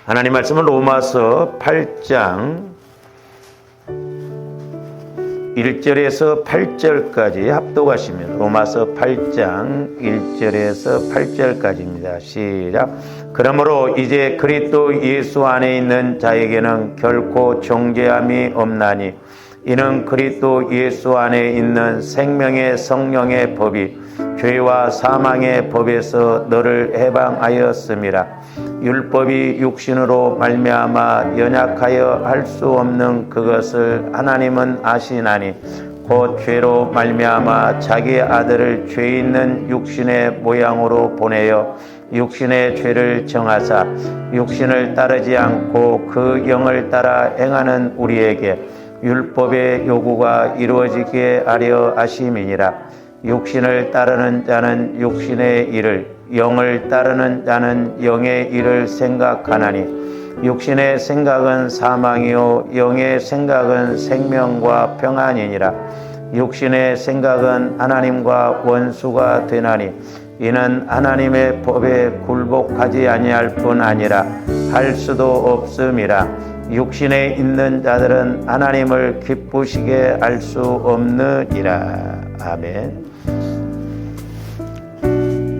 하나님 말씀은 로마서 8장 1절에서 8절까지 합독하시면 로마서 8장 1절에서 8절까지입니다. 시작. 그러므로 이제 그리스도 예수 안에 있는 자에게는 결코 정죄함이 없나니 이는 그리스도 예수 안에 있는 생명의 성령의 법이 죄와 사망의 법에서 너를 해방하였음이라. 율법이 육신으로 말미암아 연약하여 할 수 없는 그것을 하나님은 아시나니 곧 죄로 말미암아 자기 아들을 죄 있는 육신의 모양으로 보내어 육신의 죄를 정하사 육신을 따르지 않고 그 영을 따라 행하는 우리에게 율법의 요구가 이루어지게 하려 하심이니라. 육신을 따르는 자는 육신의 일을, 영을 따르는 자는 영의 일을 생각하나니 육신의 생각은 사망이요 영의 생각은 생명과 평안이니라. 육신의 생각은 하나님과 원수가 되나니 이는 하나님의 법에 굴복하지 아니할 뿐 아니라 할 수도 없음이라. 육신에 있는 자들은 하나님을 기쁘시게 할 수 없느니라. 아멘.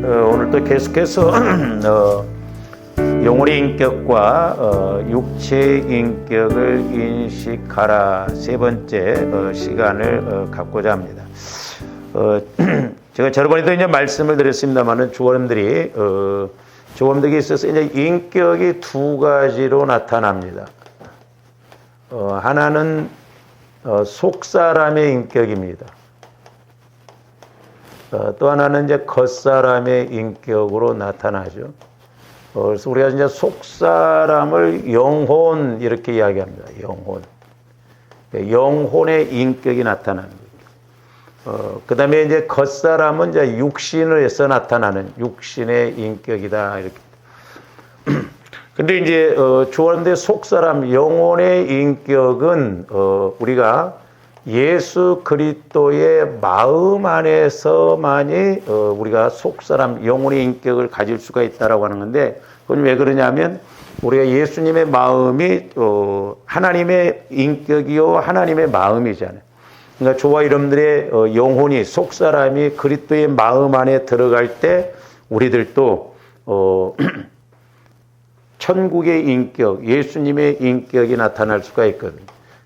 오늘 또 계속해서 영혼의 인격과 육체의 인격을 인식하라 세 번째 시간을 갖고자 합니다. 제가 저번에도 이제 말씀을 드렸습니다만은 조원들에게 있어서 이제 인격이 두 가지로 나타납니다. 하나는 속사람의 인격입니다. 또 하나는 이제 겉사람의 인격으로 나타나죠. 그래서 우리가 이제 속사람을 영혼 이렇게 이야기합니다. 영혼. 영혼의 인격이 나타납니다. 그 다음에 이제 겉사람은 이제 육신에서 나타나는 육신의 인격이다. 이렇게. 근데 이제, 주어는데 속사람, 영혼의 인격은, 우리가 예수 그리스도의 마음 안에서만이, 우리가 속사람, 영혼의 인격을 가질 수가 있다라고 하는 건데, 그건 왜 그러냐면, 우리가 예수님의 마음이, 하나님의 인격이요, 하나님의 마음이잖아요. 그러니까 저와 여러분들의 영혼이 속사람이 그리스도의 마음 안에 들어갈 때 우리들도 천국의 인격, 예수님의 인격이 나타날 수가 있거든요.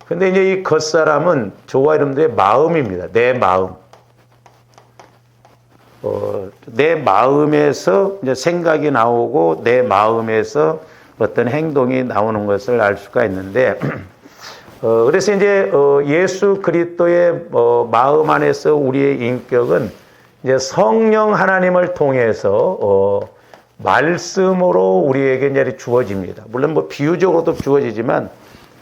근데 이제 이 겉사람은 저와 여러분들의 마음입니다. 내 마음. 내 마음에서 이제 생각이 나오고 내 마음에서 어떤 행동이 나오는 것을 알 수가 있는데 그래서 이제 예수 그리스도의 마음 안에서 우리의 인격은 이제 성령 하나님을 통해서 말씀으로 우리에게 이제 주어집니다. 물론 뭐 비유적으로도 주어지지만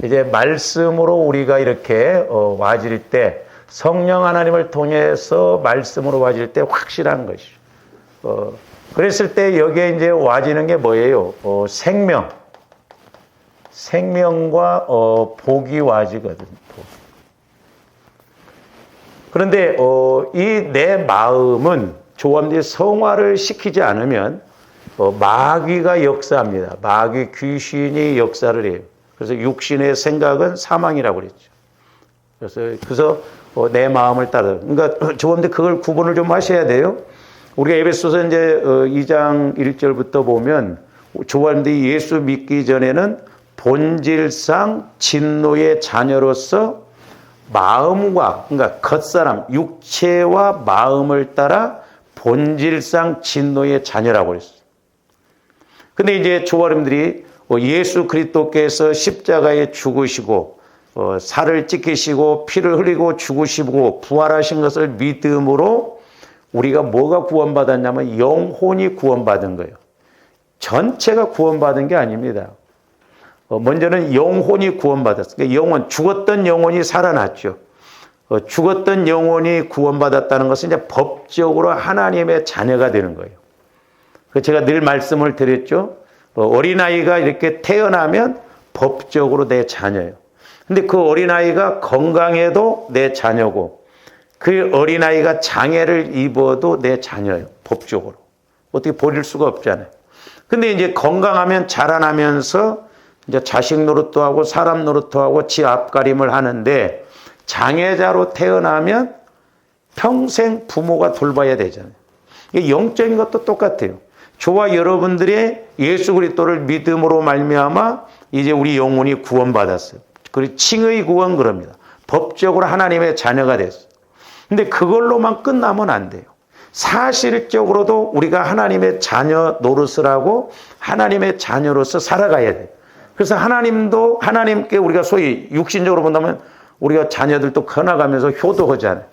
이제 말씀으로 우리가 이렇게 와질 때 성령 하나님을 통해서 말씀으로 와질 때 확실한 것이죠. 그랬을 때 여기에 이제 와지는 게 뭐예요? 생명과 복이 와지거든요. 그런데 이 내 마음은 조합들이 성화를 시키지 않으면 마귀가 역사합니다. 마귀 귀신이 역사를 해요. 그래서 육신의 생각은 사망이라고 그랬죠. 그래서 내 마음을 따라. 그러니까 조합들 그걸 구분을 좀 하셔야 돼요. 우리가 에베소서 이제 2장 1절부터 보면 조합들이 예수 믿기 전에는 본질상 진노의 자녀로서 마음과, 그러니까 겉사람, 육체와 마음을 따라 본질상 진노의 자녀라고 그랬어요. 근데 이제 조아름들이 예수 그리스도께서 십자가에 죽으시고, 살을 찢기시고, 피를 흘리고 죽으시고, 부활하신 것을 믿음으로 우리가 뭐가 구원받았냐면 영혼이 구원받은 거예요. 전체가 구원받은 게 아닙니다. 먼저는 영혼이 구원받았어요. 그러니까 영혼, 죽었던 영혼이 살아났죠. 죽었던 영혼이 구원받았다는 것은 이제 법적으로 하나님의 자녀가 되는 거예요. 제가 늘 말씀을 드렸죠. 어린아이가 이렇게 태어나면 법적으로 내 자녀예요. 근데 그 어린아이가 건강해도 내 자녀고, 그 어린아이가 장애를 입어도 내 자녀예요. 법적으로. 어떻게 버릴 수가 없잖아요. 근데 이제 건강하면 자라나면서 이제 자식 노릇도 하고 사람 노릇도 하고 지 앞가림을 하는데 장애자로 태어나면 평생 부모가 돌봐야 되잖아요. 이게 영적인 것도 똑같아요. 저와 여러분들의 예수 그리스도를 믿음으로 말미암아 이제 우리 영혼이 구원받았어요. 그리고 칭의 구원 그럽니다. 법적으로 하나님의 자녀가 됐어요. 근데 그걸로만 끝나면 안 돼요. 사실적으로도 우리가 하나님의 자녀 노릇을 하고 하나님의 자녀로서 살아가야 돼요. 그래서 하나님도 하나님께 우리가 소위 육신적으로 본다면 우리가 자녀들도 커나가면서 효도하잖아요.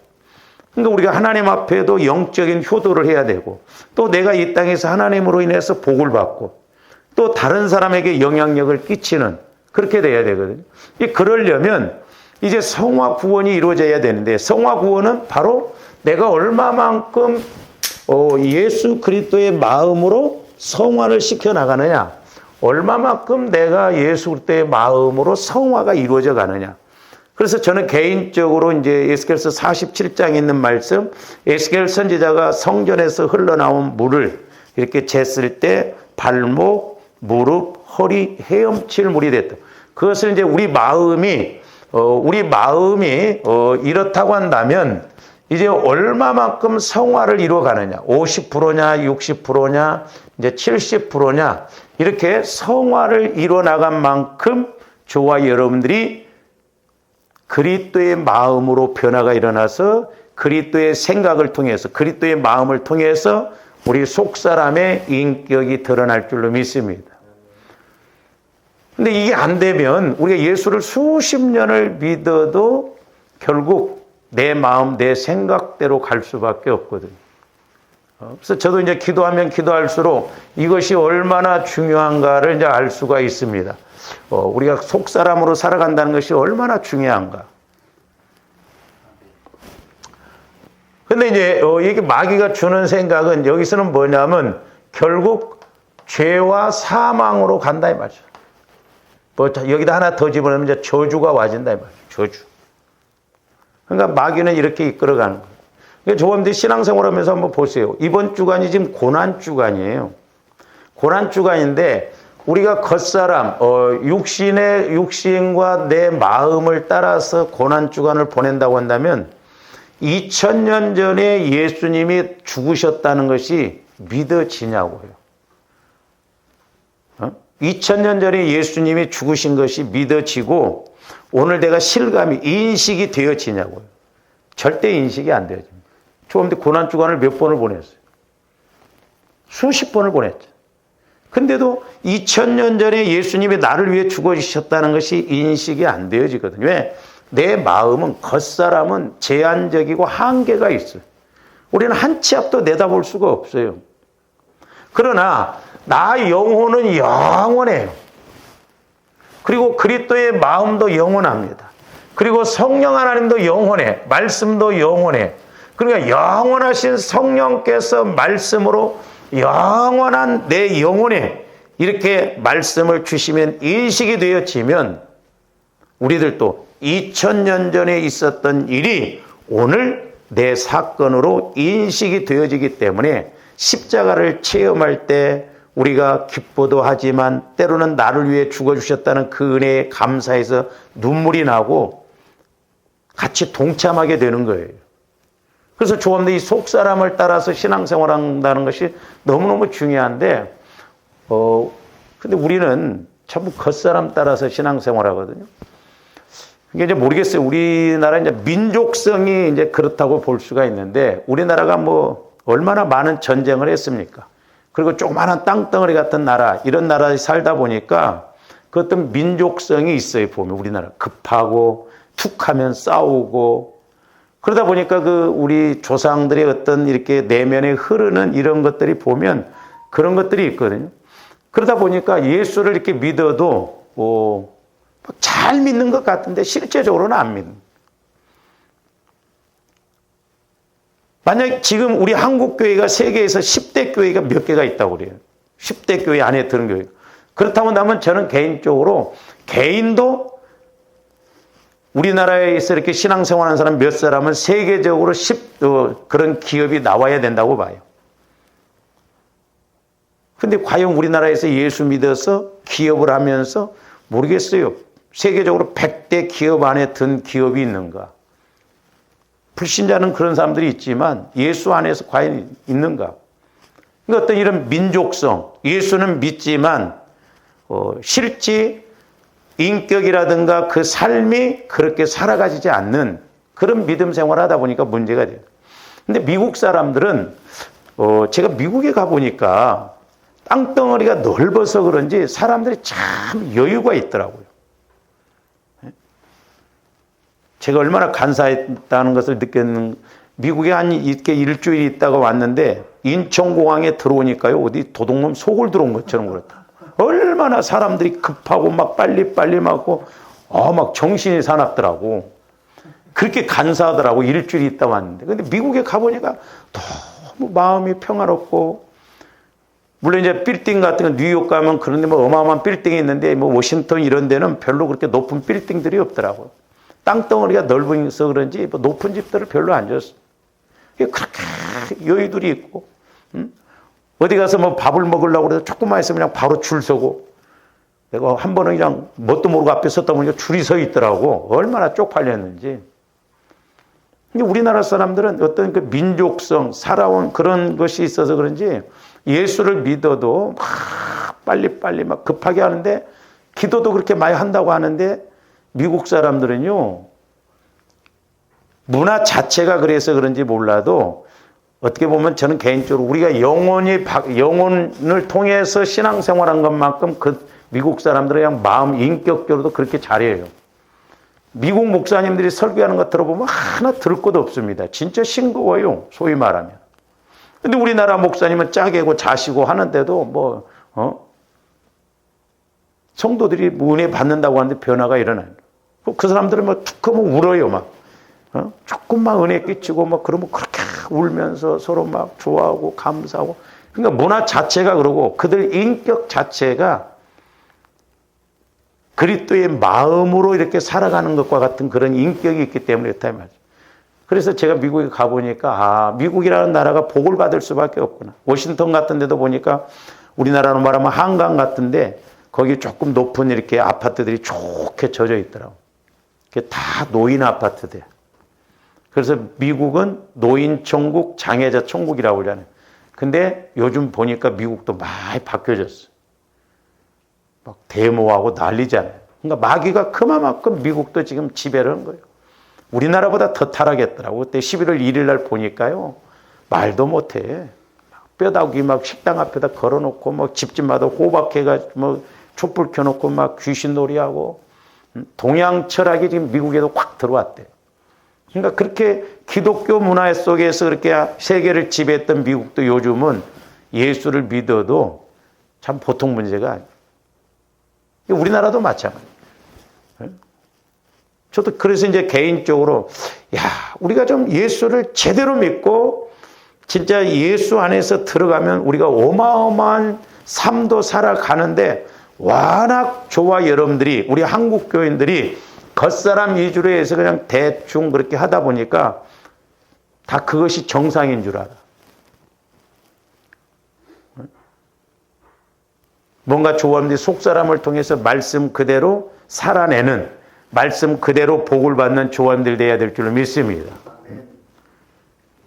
그러니까 우리가 하나님 앞에도 영적인 효도를 해야 되고 또 내가 이 땅에서 하나님으로 인해서 복을 받고 또 다른 사람에게 영향력을 끼치는 그렇게 돼야 되거든요. 그러려면 이제 성화 구원이 이루어져야 되는데 성화 구원은 바로 내가 얼마만큼 예수 그리스도의 마음으로 성화를 시켜나가느냐, 얼마만큼 내가 예수 그리스도의 마음으로 성화가 이루어져 가느냐. 그래서 저는 개인적으로 이제 에스겔서 47장에 있는 말씀, 에스겔 선지자가 성전에서 흘러나온 물을 이렇게 쟀을 때 발목, 무릎, 허리, 헤엄칠 물이 됐다. 그것을 이제 우리 마음이 이렇다고 한다면 이제 얼마만큼 성화를 이루어가느냐, 50%냐, 60%냐, 이제 70%냐, 이렇게 성화를 이루어나간 만큼 저와 여러분들이 그리스도의 마음으로 변화가 일어나서 그리스도의 생각을 통해서 그리스도의 마음을 통해서 우리 속사람의 인격이 드러날 줄로 믿습니다. 근데 이게 안 되면 우리가 예수를 수십 년을 믿어도 결국 내 마음, 내 생각대로 갈 수밖에 없거든요. 그래서 저도 이제 기도하면 기도할수록 이것이 얼마나 중요한가를 이제 알 수가 있습니다. 우리가 속사람으로 살아간다는 것이 얼마나 중요한가. 근데 이제 이게 마귀가 주는 생각은 여기서는 뭐냐면 결국 죄와 사망으로 간다 이 말이죠. 뭐 여기다 하나 더 집어넣으면 이제 저주가 와진다 이 말이죠. 저주. 그러니까 마귀는 이렇게 이끌어가는 거예요. 그러니까 조금들 신앙생활하면서 한번 보세요. 이번 주간이 지금 고난 주간이에요. 고난 주간인데 우리가 겉사람, 육신과 내 마음을 따라서 고난 주간을 보낸다고 한다면 2000년 전에 예수님이 죽으셨다는 것이 믿어지냐고요. 2000년 전에 예수님이 죽으신 것이 믿어지고 오늘 내가 실감이 인식이 되어지냐고요. 절대 인식이 안 되어집니다. 조금데 고난 주간을 몇 번을 보냈어요. 수십 번을 보냈죠. 근데도 2000년 전에 예수님이 나를 위해 죽어주셨다는 것이 인식이 안 되어지거든요. 왜? 내 마음은, 겉사람은 제한적이고 한계가 있어요. 우리는 한 치 앞도 내다볼 수가 없어요. 그러나 나 영혼은 영원해요. 그리고 그리스도의 마음도 영원합니다. 그리고 성령 하나님도 영원해. 말씀도 영원해. 그러니까 영원하신 성령께서 말씀으로 영원한 내 영혼에 이렇게 말씀을 주시면 인식이 되어지면 우리들도 2000년 전에 있었던 일이 오늘 내 사건으로 인식이 되어지기 때문에 십자가를 체험할 때 우리가 기뻐도 하지만 때로는 나를 위해 죽어주셨다는 그 은혜에 감사해서 눈물이 나고 같이 동참하게 되는 거예요. 그래서 조금더 이 속사람을 따라서 신앙생활 한다는 것이 너무너무 중요한데, 근데 우리는 전부 겉사람 따라서 신앙생활 하거든요. 이게 이제 모르겠어요. 우리나라 이제 민족성이 이제 그렇다고 볼 수가 있는데, 우리나라가 뭐 얼마나 많은 전쟁을 했습니까? 그리고 조그마한 땅덩어리 같은 나라, 이런 나라에 살다 보니까 그 어떤 민족성이 있어요. 보면 우리나라 급하고 툭하면 싸우고 그러다 보니까 그 우리 조상들의 어떤 이렇게 내면에 흐르는 이런 것들이 보면 그런 것들이 있거든요. 그러다 보니까 예수를 이렇게 믿어도 잘 믿는 것 같은데 실제적으로는 안 믿는. 만약 지금 우리 한국 교회가 세계에서 10대 교회가 몇 개가 있다고 그래요. 10대 교회 안에 드는 교회. 그렇다면 저는 개인적으로 개인도 우리나라에서 이렇게 신앙생활하는 사람 몇 사람은 세계적으로 그런 기업이 나와야 된다고 봐요. 근데 과연 우리나라에서 예수 믿어서 기업을 하면서 모르겠어요. 세계적으로 100대 기업 안에 든 기업이 있는가? 불신자는 그런 사람들이 있지만 예수 안에서 과연 있는가? 그러니까 어떤 이런 민족성, 예수는 믿지만 실제 인격이라든가 그 삶이 그렇게 살아가지지 않는 그런 믿음 생활을 하다 보니까 문제가 돼요. 근데 미국 사람들은 제가 미국에 가보니까 땅덩어리가 넓어서 그런지 사람들이 참 여유가 있더라고요. 제가 얼마나 간사했다는 것을 느꼈는, 미국에 한 이렇게 일주일 있다가 왔는데 인천공항에 들어오니까요, 어디 도둑놈 속을 들어온 것처럼 그렇다. 얼마나 사람들이 급하고 막 빨리빨리 막고 막 정신이 사납더라고. 그렇게 간사하더라고. 일주일 있다 왔는데. 근데 미국에 가보니까 너무 마음이 평화롭고, 물론 이제 빌딩 같은 거 뉴욕 가면 그런데 뭐 어마어마한 빌딩이 있는데 뭐 워싱턴 이런 데는 별로 그렇게 높은 빌딩들이 없더라고요. 땅덩어리가 넓어서 그런지 뭐 높은 집들을 별로 안 줬어. 그렇게 여유들이 있고, 어디 가서 뭐 밥을 먹으려고 그래도 조금만 있으면 그냥 바로 줄 서고, 내가 한 번은 그냥 뭣도 모르고 앞에 섰다 보니까 줄이 서 있더라고. 얼마나 쪽팔렸는지. 근데 우리나라 사람들은 어떤 그 민족성, 살아온 그런 것이 있어서 그런지 예수를 믿어도 막 빨리빨리 막 급하게 하는데, 기도도 그렇게 많이 한다고 하는데, 미국 사람들은요, 문화 자체가 그래서 그런지 몰라도 어떻게 보면 저는 개인적으로 우리가 영혼을 통해서 신앙생활한 것만큼 그 미국 사람들은 그냥 마음 인격적으로도 그렇게 잘해요. 미국 목사님들이 설교하는 거 들어보면 하나 들을 것도 없습니다. 진짜 싱거워요, 소위 말하면. 근데 우리나라 목사님은 짜개고 자시고 하는데도 성도들이 은혜 받는다고 하는데 변화가 일어나요. 그 사람들은 막 툭 하면 울어요, 막. 조금만 은혜 끼치고 막 그러면 그렇게 울면서 서로 막 좋아하고 감사하고. 그러니까 문화 자체가 그러고 그들 인격 자체가 그리스도의 마음으로 이렇게 살아가는 것과 같은 그런 인격이 있기 때문에 그렇다 말이죠. 그래서 제가 미국에 가보니까 미국이라는 나라가 복을 받을 수밖에 없구나. 워싱턴 같은 데도 보니까 우리나라로 말하면 한강 같은데 거기 조금 높은 이렇게 아파트들이 좋게 젖어 있더라고. 그게 다 노인 아파트들. 그래서 미국은 노인 천국, 장애자 천국이라고 그러잖아요. 근데 요즘 보니까 미국도 많이 바뀌어졌어. 막 데모하고 난리잖아요. 그러니까 마귀가 그만큼 미국도 지금 지배를 한 거예요. 우리나라보다 더 타락했더라고. 그때 11월 1일 날 보니까요, 말도 못해. 뼈다귀 막 식당 앞에다 걸어놓고 막 집집마다 호박해가지고 뭐 촛불 켜놓고 막 귀신놀이하고, 동양 철학이 지금 미국에도 확 들어왔대요. 그러니까 그렇게 기독교 문화 속에서 그렇게 세계를 지배했던 미국도 요즘은 예수를 믿어도 참 보통 문제가 아니에요. 우리나라도 마찬가지예요. 저도 그래서 이제 개인적으로 우리가 좀 예수를 제대로 믿고 진짜 예수 안에서 들어가면 우리가 어마어마한 삶도 살아가는데, 워낙 저와 여러분들이, 우리 한국 교인들이 겉사람 위주로 해서 그냥 대충 그렇게 하다 보니까 다 그것이 정상인 줄 알아. 뭔가 조합들이 속사람을 통해서 말씀 그대로 살아내는, 말씀 그대로 복을 받는 조합들 돼야 될 줄로 믿습니다.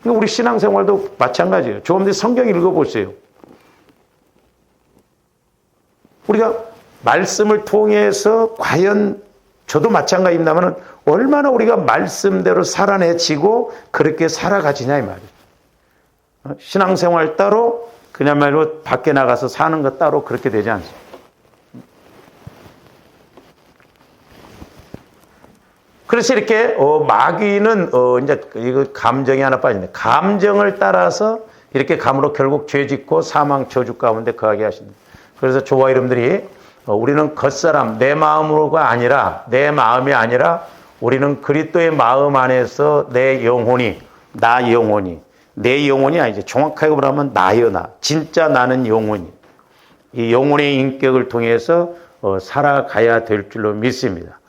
우리 신앙생활도 마찬가지예요. 조합들 성경 읽어보세요. 우리가 말씀을 통해서 과연, 저도 마찬가지입니다만 얼마나 우리가 말씀대로 살아내지고 그렇게 살아가지냐 이 말이에요. 신앙생활 따로, 그야말로 밖에 나가서 사는 것 따로 그렇게 되지 않습니다. 그래서 이렇게 마귀는 이제 이거 감정이 하나 빠진다. 감정을 따라서 이렇게 감으로 결국 죄짓고 사망 저주 가운데 거하게 하십니다. 그래서 저와 여러분들이 우리는 겉사람, 내 마음으로가 아니라, 내 마음이 아니라 우리는 그리스도의 마음 안에서 내 영혼이, 나 영혼이, 내 영혼이 아니지. 정확하게 말하면 나요, 나. 진짜 나는 영혼이. 이 영혼의 인격을 통해서 살아가야 될 줄로 믿습니다.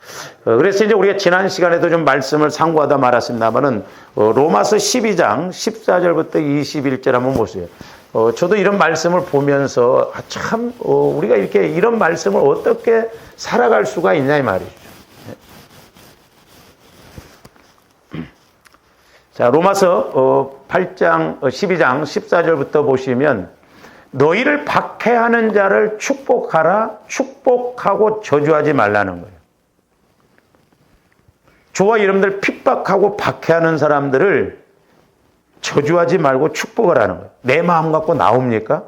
그래서 이제 우리가 지난 시간에도 좀 말씀을 상고하다 말았습니다만은 로마서 12장 14절부터 21절 한번 보세요. 저도 이런 말씀을 보면서 참 우리가 이렇게 이런 말씀을 어떻게 살아갈 수가 있냐 이 말이죠. 자, 로마서 8장 12장 14절부터 보시면 너희를 박해하는 자를 축복하라. 축복하고 저주하지 말라는 거예요. 저와 여러분들 핍박하고 박해하는 사람들을 저주하지 말고 축복을 하는 거예요. 내 마음 갖고 나옵니까?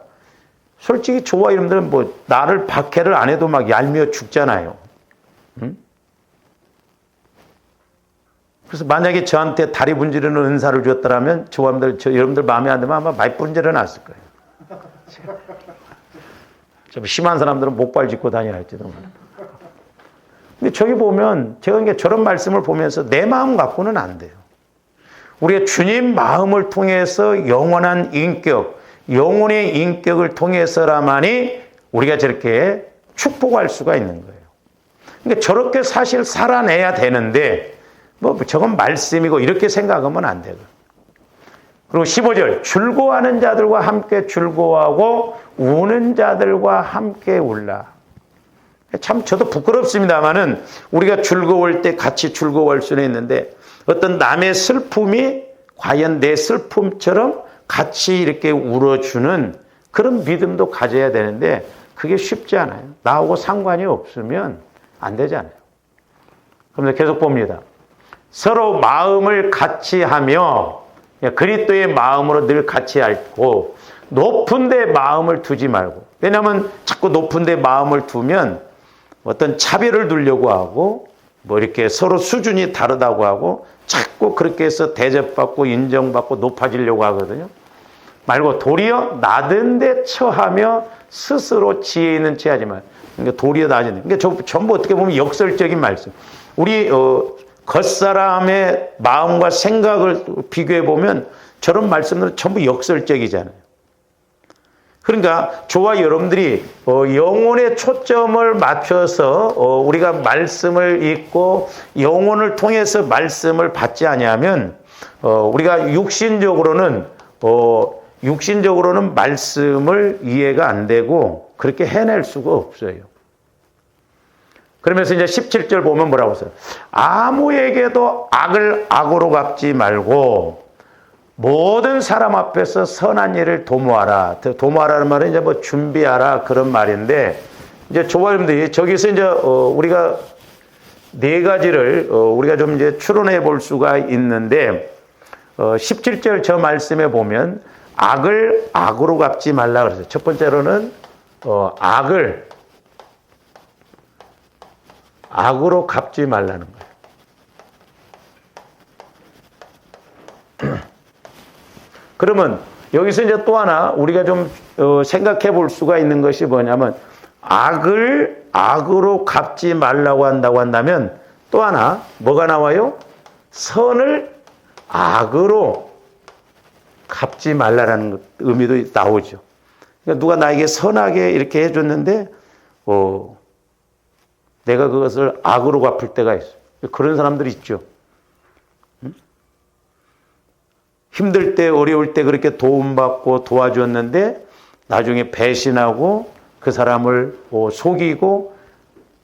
솔직히 저와 여러분들은 뭐 나를 박해를 안 해도 막 얄미워 죽잖아요. 응? 그래서 만약에 저한테 다리 분지르는 은사를 주었더라면 여러분들 마음에 안 들면 아마 많이 분지러 놨을 거예요. 좀 심한 사람들은 목발 짚고 다녀야 할지도 몰라요. 근데 저기 보면 제가 이게 저런 말씀을 보면서 내 마음 갖고는 안 돼요. 우리가 주님 마음을 통해서 영원한 인격, 영혼의 인격을 통해서라만이 우리가 저렇게 축복할 수가 있는 거예요. 그러니까 저렇게 사실 살아내야 되는데 뭐 저건 말씀이고 이렇게 생각하면 안 되고. 그리고 15절 즐거워하는 자들과 함께 즐거워하고 우는 자들과 함께 울라. 참 저도 부끄럽습니다만은 우리가 즐거울 때 같이 즐거워할 수는 있는데 어떤 남의 슬픔이 과연 내 슬픔처럼 같이 이렇게 울어주는 그런 믿음도 가져야 되는데 그게 쉽지 않아요. 나하고 상관이 없으면 안 되잖아요. 그럼 계속 봅니다. 서로 마음을 같이 하며 그리스도의 마음으로 늘 같이 앓고 높은 데 마음을 두지 말고. 왜냐하면 자꾸 높은 데 마음을 두면 어떤 차별을 두려고 하고 뭐 이렇게 서로 수준이 다르다고 하고 자꾸 그렇게 해서 대접받고 인정받고 높아지려고 하거든요. 말고 도리어 낮은 데 처하며 스스로 지혜 있는 채 하지 말. 그러니까 도리어 낮은 데. 그러니까 전부 어떻게 보면 역설적인 말씀. 우리 겉사람의 마음과 생각을 비교해 보면 저런 말씀들은 전부 역설적이잖아요. 그러니까 저와 여러분들이 영혼의 초점을 맞춰서 우리가 말씀을 읽고 영혼을 통해서 말씀을 받지 아니하면 우리가 육신적으로는 말씀을 이해가 안 되고 그렇게 해낼 수가 없어요. 그러면서 이제 17절 보면 뭐라고 써요? 아무에게도 악을 악으로 갚지 말고 모든 사람 앞에서 선한 일을 도모하라. 도모하라는 말은 이제 뭐 준비하라 그런 말인데 이제 저와 여러분들이 저기서 이제 우리가 네 가지를 우리가 좀 이제 추론해 볼 수가 있는데 17절 저 말씀에 보면 악을 악으로 갚지 말라 그랬어요. 첫 번째로는 악을 악으로 갚지 말라는 거예요. 그러면 여기서 이제 또 하나 우리가 좀 생각해 볼 수가 있는 것이 뭐냐면 악을 악으로 갚지 말라고 한다고 한다면 또 하나 뭐가 나와요? 선을 악으로 갚지 말라라는 의미도 나오죠. 그러니까 누가 나에게 선하게 이렇게 해줬는데 내가 그것을 악으로 갚을 때가 있어요. 그런 사람들이 있죠. 힘들 때 어려울 때 그렇게 도움받고 도와줬는데 나중에 배신하고 그 사람을 속이고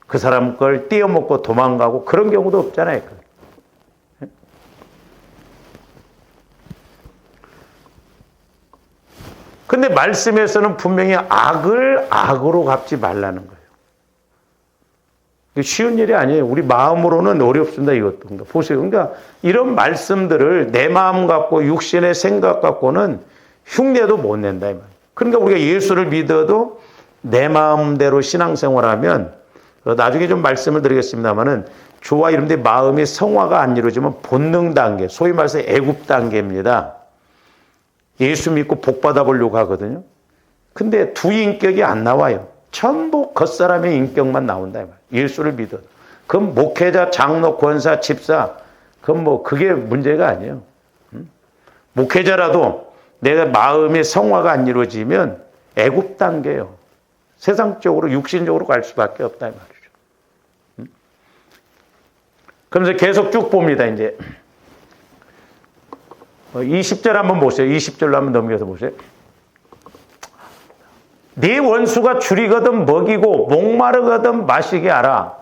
그 사람 걸 띄어먹고 도망가고 그런 경우도 없잖아요. 근데 말씀에서는 분명히 악을 악으로 갚지 말라는 거예요. 쉬운 일이 아니에요. 우리 마음으로는 어렵습니다. 이것도. 그러니까 보세요. 그러니까 이런 말씀들을 내 마음 갖고 육신의 생각 갖고는 흉내도 못 낸다. 이 말이에요. 그러니까 우리가 예수를 믿어도 내 마음대로 신앙생활하면 나중에 좀 말씀을 드리겠습니다만은 저와 여러분들의 마음이 성화가 안 이루어지면 본능 단계, 소위 말해서 애굽 단계입니다. 예수 믿고 복 받아보려고 하거든요. 근데 두 인격이 안 나와요. 전부 겉사람의 인격만 나온다. 예수를 믿어도. 그럼 목회자, 장로, 권사, 집사, 그건 뭐 그게 문제가 아니에요. 목회자라도 내가 마음의 성화가 안 이루어지면 애굽 단계예요. 세상적으로 육신적으로 갈 수밖에 없다 이 말이죠. 그러면서 계속 쭉 봅니다. 이제 20절 한번 보세요. 20절로 한번 넘겨서 보세요. 네 원수가 줄이거든 먹이고 목마르거든 마시게 하라.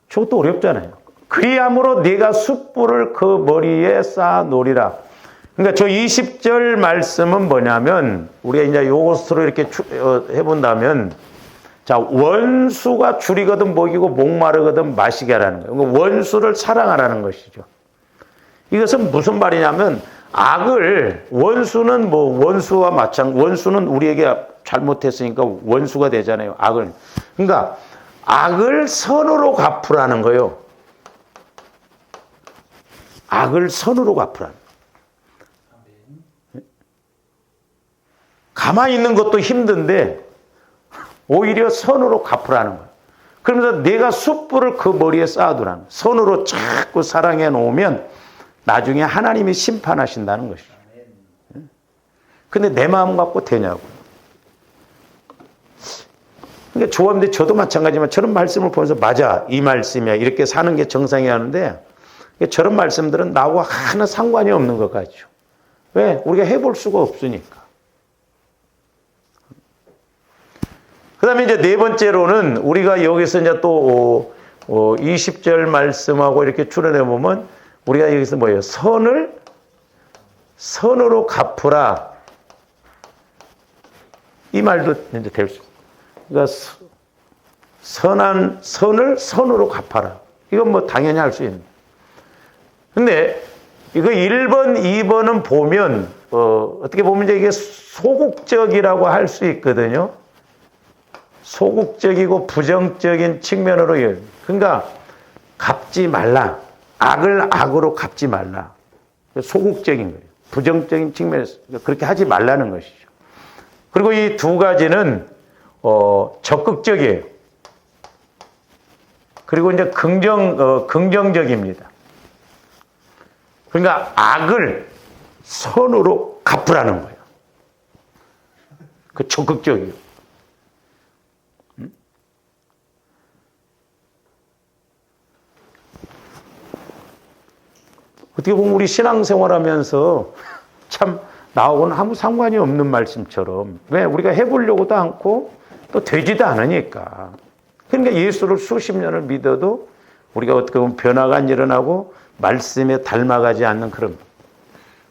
저것도 어렵잖아요. 그리함으로 네가 숯불을 그 머리에 쌓아 놓으리라. 그러니까 저 20절 말씀은 뭐냐면 우리가 이제 요것으로 이렇게 해본다면 자, 원수가 줄이거든 먹이고 목마르거든 마시게 하라는 거예요. 그러니까 원수를 사랑하라는 것이죠. 이것은 무슨 말이냐면 악을 원수는 원수와 원수는 우리에게 잘못했으니까 원수가 되잖아요. 악을. 그러니까 악을 선으로 갚으라는 거예요. 악을 선으로 갚으라는 거예요. 가만히 있는 것도 힘든데 오히려 선으로 갚으라는 거예요. 그러면서 내가 숯불을 그 머리에 쌓아두라는 거예요. 선으로 자꾸 사랑해 놓으면 나중에 하나님이 심판하신다는 것이죠. 근데 내 마음 갖고 되냐고요. 그러니까 좋아하는데 저도 마찬가지지만 저런 말씀을 보면서 맞아, 이 말씀이야. 이렇게 사는 게 정상이 하는데 저런 말씀들은 나하고 하나 상관이 없는 것 같죠. 왜? 우리가 해볼 수가 없으니까. 그 다음에 이제 네 번째로는 우리가 여기서 이제 또 20절 말씀하고 이렇게 추론해 보면 우리가 여기서 뭐예요? 선으로 갚으라. 이 말도 이제 될 수 있어요. 그러니까 선을 선으로 갚아라. 이건 뭐 당연히 할 수 있는. 근데 이거 1번, 2번은 보면 어떻게 보면 이제 이게 소극적이라고 할 수 있거든요. 소극적이고 부정적인 측면으로. 그러니까 갚지 말라. 악을 악으로 갚지 말라. 소극적인 거예요. 부정적인 측면에서 그렇게 하지 말라는 것이죠. 그리고 이 두 가지는 적극적이에요. 그리고 이제 긍정적입니다. 그러니까 악을 선으로 갚으라는 거예요. 그 적극적이에요. 어떻게 보면 우리 신앙생활하면서 참 나하고는 아무 상관이 없는 말씀처럼 왜 우리가 해보려고도 않고 또 되지도 않으니까. 그러니까 예수를 수십 년을 믿어도 우리가 어떻게 보면 변화가 안 일어나고 말씀에 닮아가지 않는 그런.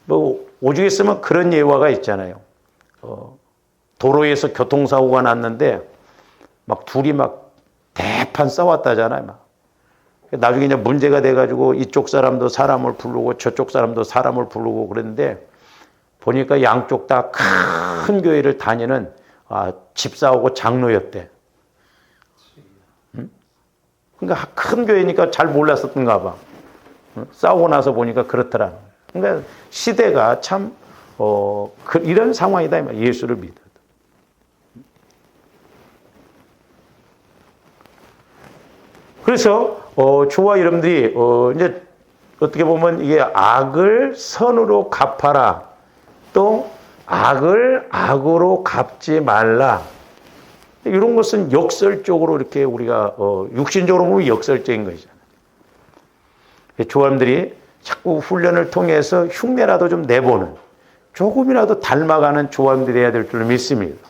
뭐 오죽 있으면 그런 예화가 있잖아요. 도로에서 교통사고가 났는데 막 둘이 막 대판 싸웠다잖아요. 막. 나중에 이제 문제가 돼가지고 이쪽 사람도 사람을 부르고 저쪽 사람도 사람을 부르고 그랬는데 보니까 양쪽 다 큰 교회를 다니는 집사하고 장로였대. 그러니까 큰 교회니까 잘 몰랐었던가 봐. 싸우고 나서 보니까 그렇더라. 그러니까 시대가 참 이런 상황이다. 예수를 믿어도. 그래서 저와 여러분들이 이제 어떻게 보면 이게 악을 선으로 갚아라. 또 악을 악으로 갚지 말라. 이런 것은 역설적으로 이렇게 우리가 육신적으로 보면 역설적인 것이잖아요. 조함들이 자꾸 훈련을 통해서 흉내라도 좀 내보는 조금이라도 닮아가는 조함들이 해야 될 줄 믿습니다.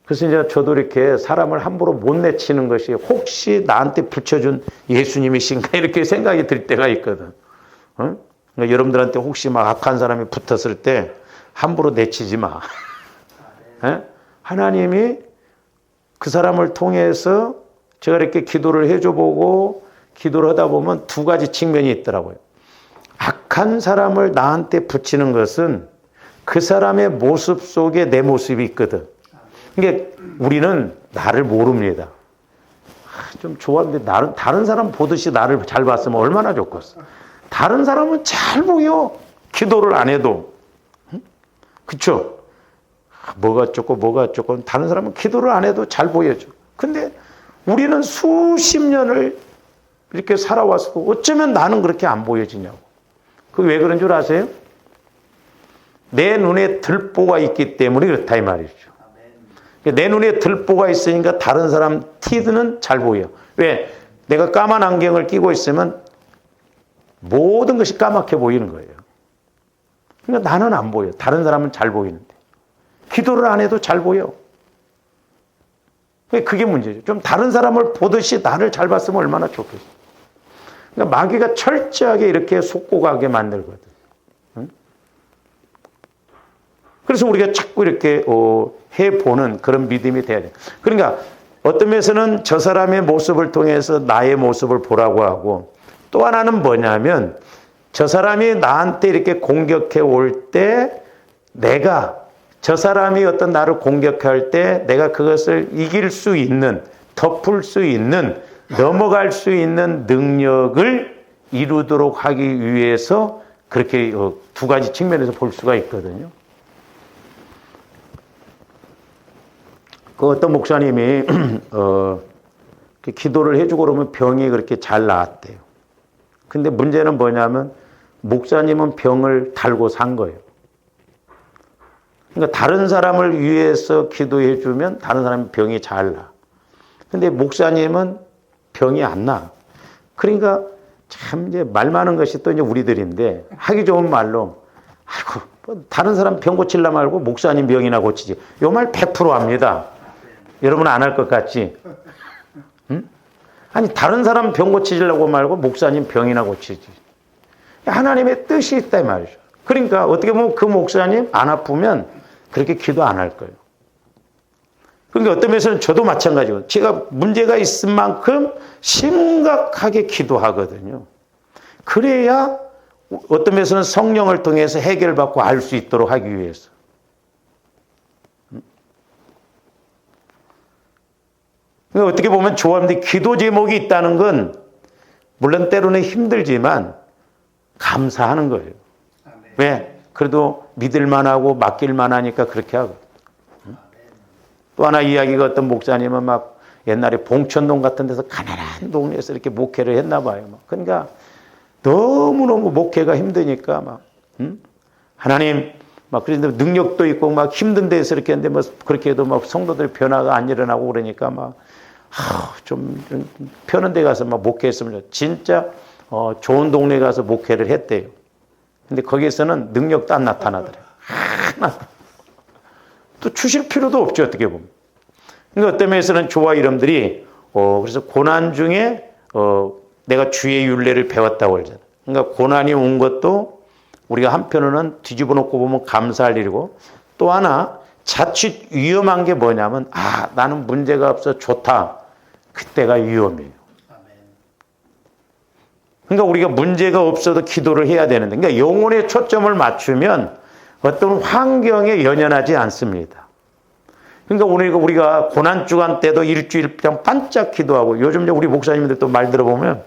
그래서 이제 저도 이렇게 사람을 함부로 못 내치는 것이 혹시 나한테 붙여준 예수님이신가 이렇게 생각이 들 때가 있거든. 그러니까 여러분들한테 혹시 막 악한 사람이 붙었을 때 함부로 내치지 마. 하나님이 그 사람을 통해서 제가 이렇게 기도를 해줘보고 기도를 하다 보면 두 가지 측면이 있더라고요. 악한 사람을 나한테 붙이는 것은 그 사람의 모습 속에 내 모습이 있거든. 그러니까 우리는 나를 모릅니다. 좀 좋았는데 다른 사람 보듯이 나를 잘 봤으면 얼마나 좋겠어. 다른 사람은 잘 보여. 기도를 안 해도. 그렇죠? 뭐가 어쩌고 다른 사람은 기도를 안 해도 잘 보여줘. 근데 우리는 수십 년을 이렇게 살아왔고 어쩌면 나는 그렇게 안 보여지냐고. 그게 왜 그런 줄 아세요? 내 눈에 들보가 있기 때문에 그렇다 이 말이죠. 내 눈에 들보가 있으니까 다른 사람 티드는 잘 보여. 왜? 내가 까만 안경을 끼고 있으면 모든 것이 까맣게 보이는 거예요. 그러니까 나는 안 보여. 다른 사람은 잘 보이는데. 기도를 안 해도 잘 보여. 그게 문제죠. 좀 다른 사람을 보듯이 나를 잘 봤으면 얼마나 좋겠어. 그러니까 마귀가 철저하게 이렇게 속고 가게 만들거든. 응? 그래서 우리가 자꾸 이렇게 해보는 그런 믿음이 돼야 돼. 그러니까 어떤 면에서는 저 사람의 모습을 통해서 나의 모습을 보라고 하고, 또 하나는 뭐냐면 저 사람이 나한테 이렇게 공격해 올 때 내가 저 사람이 어떤 나를 공격할 때 내가 그것을 이길 수 있는, 덮을 수 있는, 넘어갈 수 있는 능력을 이루도록 하기 위해서 그렇게 두 가지 측면에서 볼 수가 있거든요. 그 어떤 목사님이 기도를 해주고 그러면 병이 그렇게 잘 나았대요. 근데 문제는 뭐냐면 목사님은 병을 달고 산 거예요. 그러니까 다른 사람을 위해서 기도해 주면 다른 사람이 병이 잘 나. 근데 목사님은 병이 안 나. 그러니까 참 이제 말 많은 것이 또 이제 우리들인데, 하기 좋은 말로 아이고 뭐 다른 사람 병 고칠라 말고 목사님 병이나 고치지. 요 말 100% 합니다. 여러분 안 할 것 같지? 응? 아니 다른 사람 병 고치려고 말고 목사님 병이나 고치지. 하나님의 뜻이 있다 이 말이죠. 그러니까 어떻게 보면 그 목사님 안 아프면 그렇게 기도 안 할 거예요. 그러니까 어떤 면에서는 저도 마찬가지고 제가 문제가 있을 만큼 심각하게 기도하거든요. 그래야 어떤 면에서는 성령을 통해서 해결받고 알 수 있도록 하기 위해서. 그러니까 어떻게 보면 좋아하는데 기도 제목이 있다는 건 물론 때로는 힘들지만 감사하는 거예요. 왜? 그래도 믿을만하고 맡길만하니까 그렇게 하고. 또 하나 이야기가 어떤 목사님은 막 옛날에 봉천동 같은 데서 가난한 동네에서 이렇게 목회를 했나 봐요. 그러니까 너무너무 목회가 힘드니까 막 하나님 막 그런데 능력도 있고 막 힘든 데서 이렇게 했는데 뭐 그렇게 해도 막 성도들 변화가 안 일어나고 그러니까 막 좀 편한 데 가서 막 목회했으면 진짜 좋은 동네 가서 목회를 했대요. 근데 거기에서는 능력도 안 나타나더래요. 또 주실 필요도 없죠, 어떻게 보면. 그러니까 어떤 면에서는 저와 이름들이 그래서 고난 중에 내가 주의 율례를 배웠다고 그러잖아요. 그러니까 고난이 온 것도 우리가 한편으로는 뒤집어 놓고 보면 감사할 일이고, 또 하나 자칫 위험한 게 뭐냐면 나는 문제가 없어 좋다. 그때가 위험해요. 그러니까 우리가 문제가 없어도 기도를 해야 되는데, 그러니까 영혼의 초점을 맞추면 어떤 환경에 연연하지 않습니다. 그러니까 우리가 고난주간 때도 일주일 그냥 반짝 기도하고, 요즘 우리 목사님들 또 말 들어보면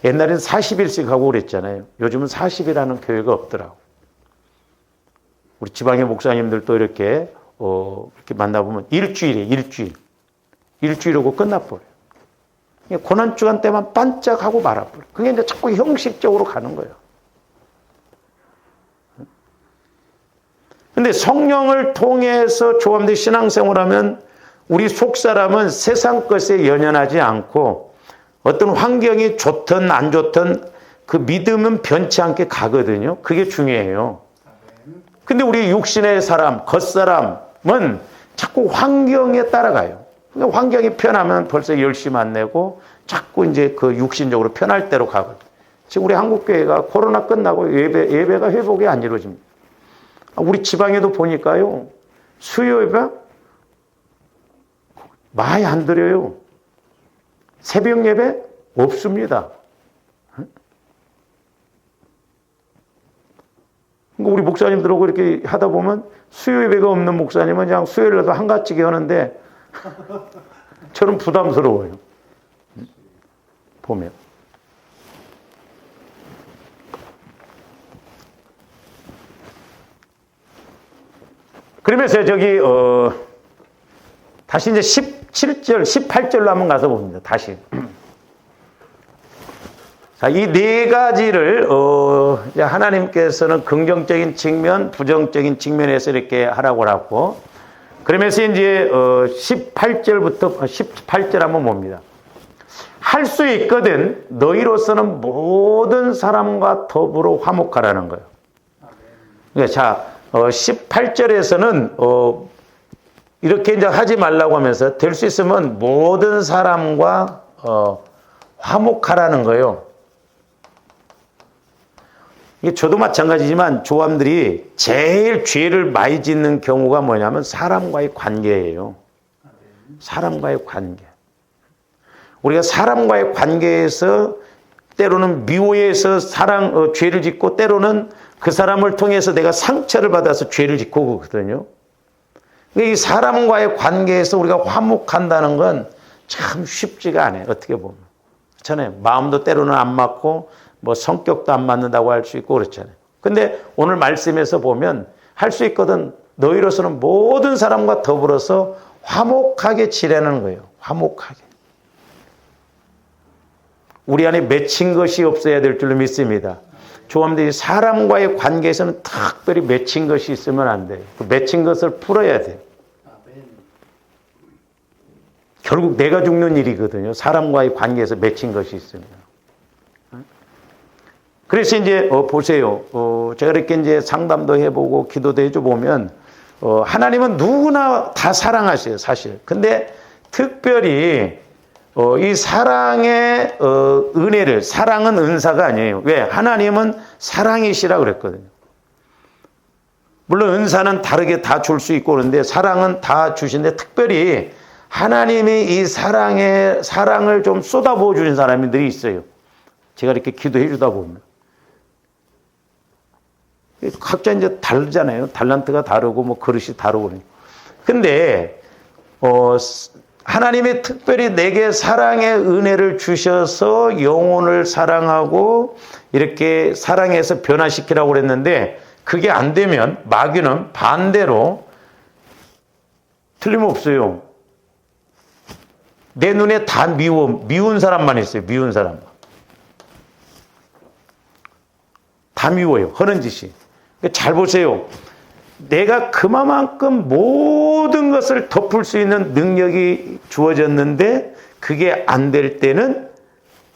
옛날에는 40일씩 하고 그랬잖아요. 요즘은 40일하는 교회가 없더라고. 우리 지방의 목사님들도 이렇게 만나보면 일주일이고 끝나버려요. 고난주간 때만 반짝하고 말아버려. 그게 이제 자꾸 형식적으로 가는 거예요. 근데 성령을 통해서 조합된 신앙생활하면 우리 속사람은 세상 것에 연연하지 않고 어떤 환경이 좋든 안 좋든 그 믿음은 변치 않게 가거든요. 그게 중요해요. 근데 우리 육신의 사람, 겉사람은 자꾸 환경에 따라가요. 그러니까 환경이 편하면 벌써 열심히 안 내고 자꾸 이제 그 육신적으로 편할 대로 가거든요. 지금 우리 한국교회가 코로나 끝나고 예배가 회복이 안 이루어집니다. 우리 지방에도 보니까요, 수요 예배 많이 안 드려요. 새벽 예배 없습니다. 우리 목사님들하고 이렇게 하다 보면 수요 예배가 없는 목사님은 그냥 수요일에도 한가지게 하는데 저는 부담스러워요. 보면. 그러면서 다시 이제 17절, 18절로 한번 가서 봅니다. 다시. 자, 이 네 가지를 하나님께서는 긍정적인 측면, 부정적인 측면에서 이렇게 하라고 하고, 그러면서 이제 18절부터 18절 한번 봅니다. 할 수 있거든 너희로서는 모든 사람과 더불어 화목하라는 거예요. 자, 18절에서는 이렇게 이제 하지 말라고 하면서 될 수 있으면 모든 사람과 화목하라는 거예요. 이게 저도 마찬가지지만 조함들이 제일 죄를 많이 짓는 경우가 뭐냐면 사람과의 관계예요. 사람과의 관계. 우리가 사람과의 관계에서 때로는 미워해서 죄를 짓고 때로는 그 사람을 통해서 내가 상처를 받아서 죄를 짓고 그러거든요. 이 사람과의 관계에서 우리가 화목한다는 건 참 쉽지가 않아요. 어떻게 보면. 그렇잖아요. 마음도 때로는 안 맞고 뭐 성격도 안 맞는다고 할 수 있고 그렇잖아요. 근데 오늘 말씀에서 보면 할 수 있거든. 너희로서는 모든 사람과 더불어서 화목하게 지내는 거예요. 화목하게. 우리 안에 맺힌 것이 없어야 될 줄로 믿습니다. 조함들이 사람과의 관계에서는 특별히 맺힌 것이 있으면 안 돼요. 그 맺힌 것을 풀어야 돼요. 결국 내가 죽는 일이거든요. 사람과의 관계에서 맺힌 것이 있으면. 그래서 이제 보세요. 제가 이렇게 이제 상담도 해보고 기도도 해줘보면 하나님은 누구나 다 사랑하세요, 사실. 근데 특별히 이 사랑의 은혜를, 사랑은 은사가 아니에요. 왜? 하나님은 사랑이시라 그랬거든요. 물론 은사는 다르게 다 줄 수 있고 그런데 사랑은 다 주신데 특별히 하나님이 이 사랑을 좀 쏟아부어 주신 사람들이 있어요. 제가 이렇게 기도해 주다 보면. 각자 이제 다르잖아요. 달란트가 다르고 뭐 그릇이 다르고. 근데 하나님이 특별히 내게 사랑의 은혜를 주셔서 영혼을 사랑하고 이렇게 사랑해서 변화시키라고 그랬는데 그게 안 되면 마귀는 반대로 틀림없어요. 내 눈에 다 미운 사람만 있어요. 미운 사람만. 다 미워요. 하는 짓이. 잘 보세요. 내가 그만큼 모든 것을 덮을 수 있는 능력이 주어졌는데 그게 안 될 때는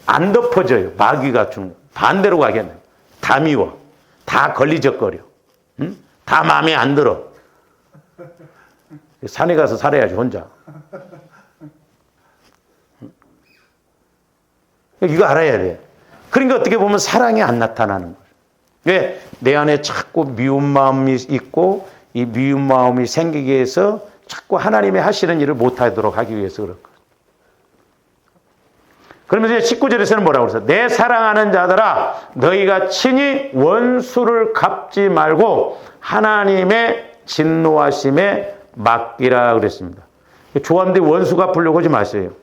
안 덮어져요. 마귀가 주는 거. 반대로 가겠네. 다 미워. 다 걸리적거려. 응? 다 마음에 안 들어. 산에 가서 살아야지 혼자. 이거 알아야 돼. 그러니까 어떻게 보면 사랑이 안 나타나는 거예요. 왜? 내 안에 자꾸 미운 마음이 있고 이 미운 마음이 생기게 해서 자꾸 하나님이 하시는 일을 못하도록 하기 위해서 그럴 거예요. 그러면서 19절에서는 뭐라고 그랬어요? 내 사랑하는 자들아 너희가 친히 원수를 갚지 말고 하나님의 진노하심에 맡기라 그랬습니다. 조함들이 원수 갚으려고 하지 마세요.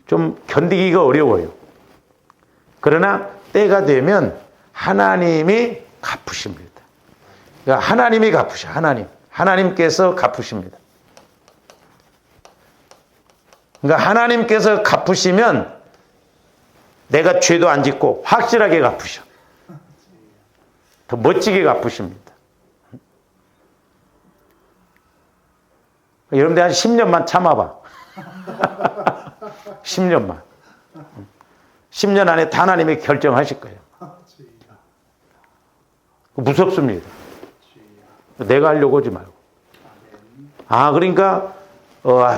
좀 견디기가 어려워요. 그러나 때가 되면 하나님이 갚으십니다. 그러니까 하나님이 갚으셔. 하나님께서 갚으십니다. 그러니까 하나님께서 갚으시면 내가 죄도 안 짓고 확실하게 갚으셔. 더 멋지게 갚으십니다. 여러분들 한 10년만 참아봐. 10년만. 10년 안에 다 하나님이 결정하실 거예요. 무섭습니다. 내가 하려고 하지 말고. 그러니까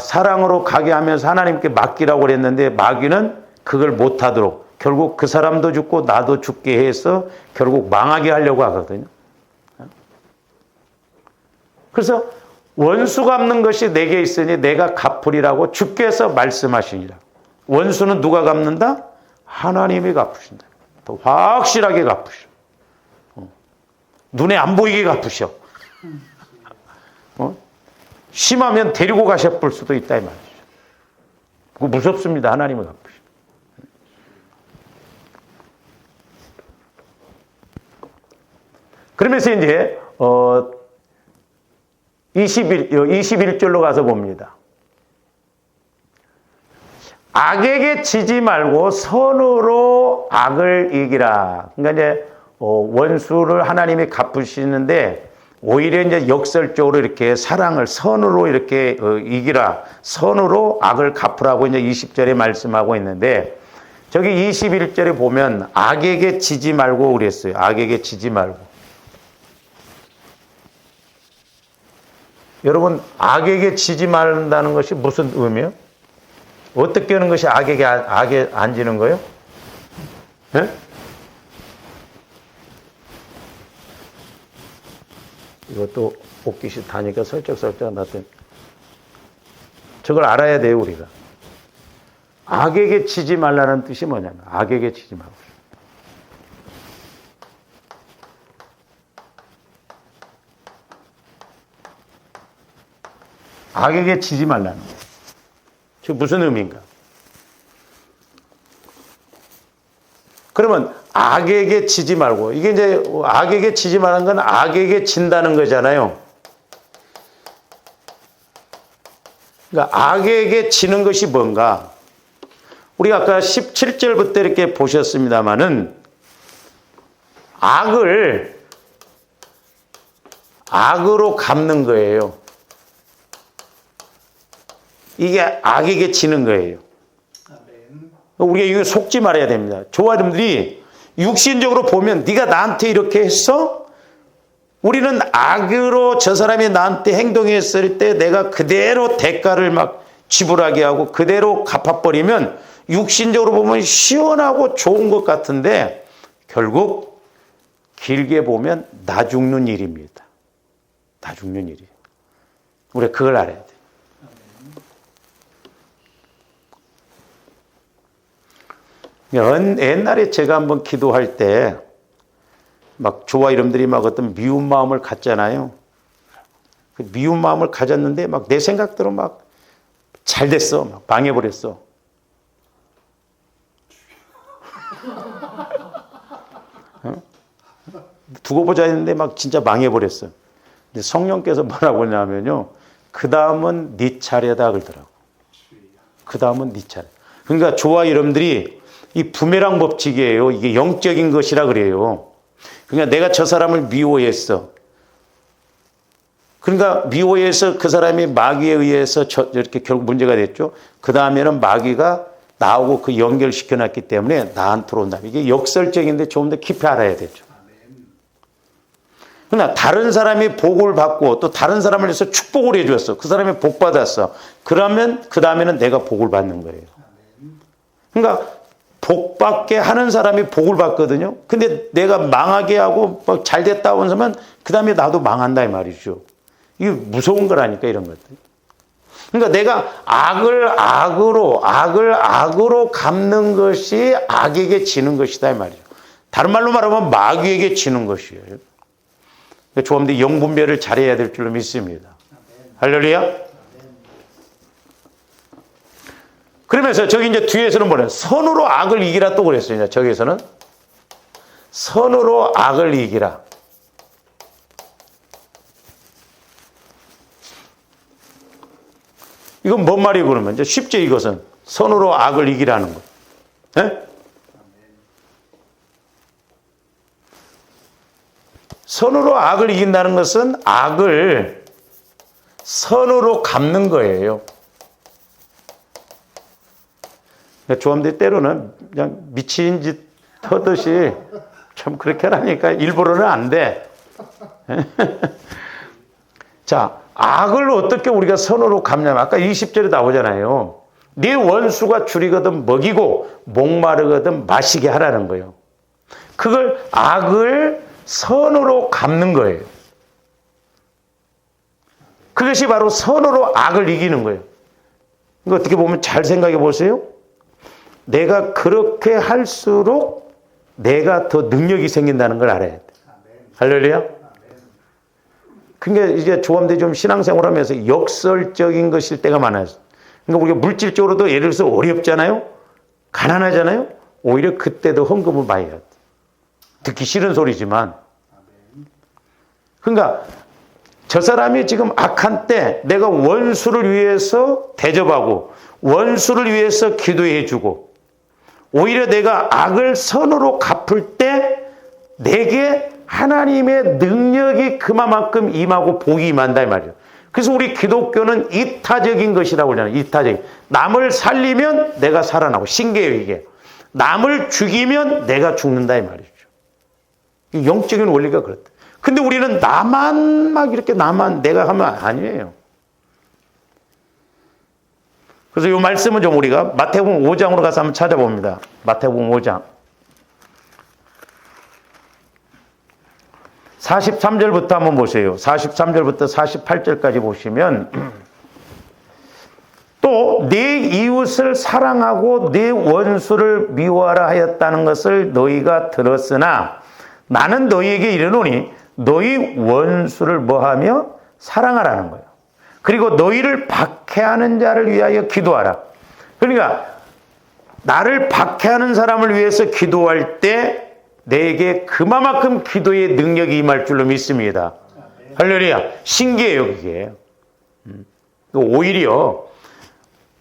사랑으로 가게 하면서 하나님께 맡기라고 그랬는데 마귀는 그걸 못하도록 결국 그 사람도 죽고 나도 죽게 해서 결국 망하게 하려고 하거든요. 그래서 원수 갚는 것이 내게 있으니 내가 갚으리라고 주께서 말씀하시니라. 원수는 누가 갚는다? 하나님이 갚으신다. 더 확실하게 갚으셔. 눈에 안 보이게 갚으셔. 심하면 데리고 가셔볼 수도 있다 이 말이죠. 그거 무섭습니다. 하나님이 갚으셔. 그러면서 이제 21절로 가서 봅니다. 악에게 지지 말고 선으로 악을 이기라. 그러니까 이제 원수를 하나님이 갚으시는데 오히려 이제 역설적으로 이렇게 사랑을 선으로 이렇게 이기라. 선으로 악을 갚으라고 이제 20절에 말씀하고 있는데 저기 21절에 보면 악에게 지지 말고 그랬어요. 악에게 지지 말고. 여러분, 악에게 지지 말는다는 것이 무슨 의미예요? 어떻게 하는 것이 악에 안 지는 거예요? 네? 이것도 옥기시 다니까 설쩍설쩍 나왔더니 저걸 알아야 돼요, 우리가. 악에게 지지 말라는 뜻이 뭐냐면 악에게 지지 말고. 악에게 지지 말라는 거예요. 지금 무슨 의미인가? 그러면 악에게 지지 말고, 이게 이제 악에게 지지 말라는 건 악에게 진다는 거잖아요. 그러니까 악에게 지는 것이 뭔가? 우리가 아까 17절부터 이렇게 보셨습니다마는 악을 악으로 갚는 거예요. 이게 악에게 지는 거예요. 우리가 이거 속지 말아야 됩니다. 조아름들이 육신적으로 보면 네가 나한테 이렇게 했어? 우리는 악으로 저 사람이 나한테 행동했을 때 내가 그대로 대가를 막 지불하게 하고 그대로 갚아버리면 육신적으로 보면 시원하고 좋은 것 같은데 결국 길게 보면 나 죽는 일입니다. 나 죽는 일이에요. 우리가 그걸 알아야 돼요. 옛날에 제가 한번 기도할 때 막 저와 이름들이 막 어떤 미운 마음을 갖잖아요. 그 미운 마음을 가졌는데 막 내 생각대로 막 잘 됐어. 막 망해버렸어. 두고 보자 했는데 막 진짜 망해버렸어. 근데 성령께서 뭐라고 하냐면요. 그 다음은 네 차례다 그러더라고. 그 다음은 네 차례. 그러니까 저와 여러분들이 이 부메랑 법칙이에요. 이게 영적인 것이라 그래요. 그러니까 내가 저 사람을 미워했어. 그러니까 미워해서 그 사람이 마귀에 의해서 이렇게 결국 문제가 됐죠. 그 다음에는 마귀가 나하고 그 연결시켜놨기 때문에 나한테로 온다. 이게 역설적인데 조금 더 깊이 알아야 되죠. 그러나 다른 사람이 복을 받고 또 다른 사람을 위해서 축복을 해주었어. 그 사람이 복 받았어. 그러면 그 다음에는 내가 복을 받는 거예요. 그러니까 복 받게 하는 사람이 복을 받거든요. 근데 내가 망하게 하고 막 잘 됐다고 하면 그 다음에 나도 망한다 이 말이죠. 이게 무서운 거라니까 이런 것들. 그러니까 내가 악을 악으로 갚는 것이 악에게 지는 것이다 이 말이죠. 다른 말로 말하면 마귀에게 지는 것이에요. 조금더 영분별을 잘해야 될 줄로 믿습니다. 할렐루야. 그러면서 저기 이제 뒤에서는 뭐래? 선으로 악을 이기라 또 그랬어요. 저기에서는 선으로 악을 이기라. 이건 뭔 말이에요, 그러면? 이제 쉽죠, 이것은. 선으로 악을 이기라는 거. 예? 선으로 악을 이긴다는 것은 악을 선으로 갚는 거예요. 조함들 때로는 그냥 미친 짓 하듯이 참 그렇게 하니까 일부러는 안 돼. 자, 악을 어떻게 우리가 선으로 갚냐면 아까 20절에 나오잖아요. 네 원수가 줄이거든 먹이고 목마르거든 마시게 하라는 거예요. 그걸 악을 선으로 갚는 거예요. 그것이 바로 선으로 악을 이기는 거예요. 이거 어떻게 보면 잘 생각해 보세요. 내가 그렇게 할수록 내가 더 능력이 생긴다는 걸 알아야 돼. 할렐루야. 그러니까 이제 조함대 좀 신앙생활 하면서 역설적인 것일 때가 많아요. 그러니까 우리가 물질적으로도 예를 들어서 어렵잖아요. 가난하잖아요. 오히려 그때도 헌금을 많이 해야 돼. 듣기 싫은 소리지만. 그러니까 저 사람이 지금 악한 때 내가 원수를 위해서 대접하고 원수를 위해서 기도해 주고 오히려 내가 악을 선으로 갚을 때 내게 하나님의 능력이 그만큼 임하고 복이 임한다 이 말이에요. 그래서 우리 기독교는 이타적인 것이라고 그러잖아요. 이타적인. 남을 살리면 내가 살아나고 신기해요 이게. 남을 죽이면 내가 죽는다 이 말이죠. 영적인 원리가 그렇다. 근데 우리는 나만 막 이렇게 나만 내가 하면 아니에요. 그래서 이 말씀은 좀 우리가 마태복음 5장으로 가서 한번 찾아봅니다. 마태복음 5장. 43절부터 한번 보세요. 43절부터 48절까지 보시면 또 내 이웃을 사랑하고 내 원수를 미워하라 하였다는 것을 너희가 들었으나 나는 너희에게 이르노니 너희 원수를 뭐하며 사랑하라는 거예요. 그리고 너희를 박해하는 자를 위하여 기도하라. 그러니까 나를 박해하는 사람을 위해서 기도할 때 내게 그만큼 기도의 능력이 임할 줄로 믿습니다. 할렐루야. 신기해요, 그게. 오히려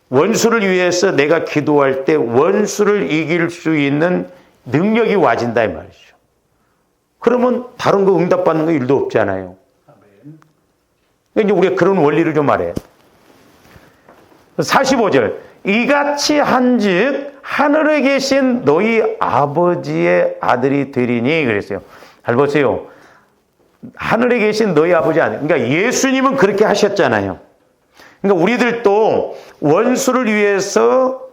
원수를 위해서 내가 기도할 때 원수를 이길 수 있는 능력이 와진다 이 말이죠. 그러면 다른 거 응답받는 거 일도 없잖아요. 이제 우리가 그런 원리를 좀 말해. 45절. 이같이 한즉 하늘에 계신 너희 아버지의 아들이 되리니 그랬어요. 잘 보세요. 하늘에 계신 너희 아버지 아들. 그러니까 예수님은 그렇게 하셨잖아요. 그러니까 우리들도 원수를 위해서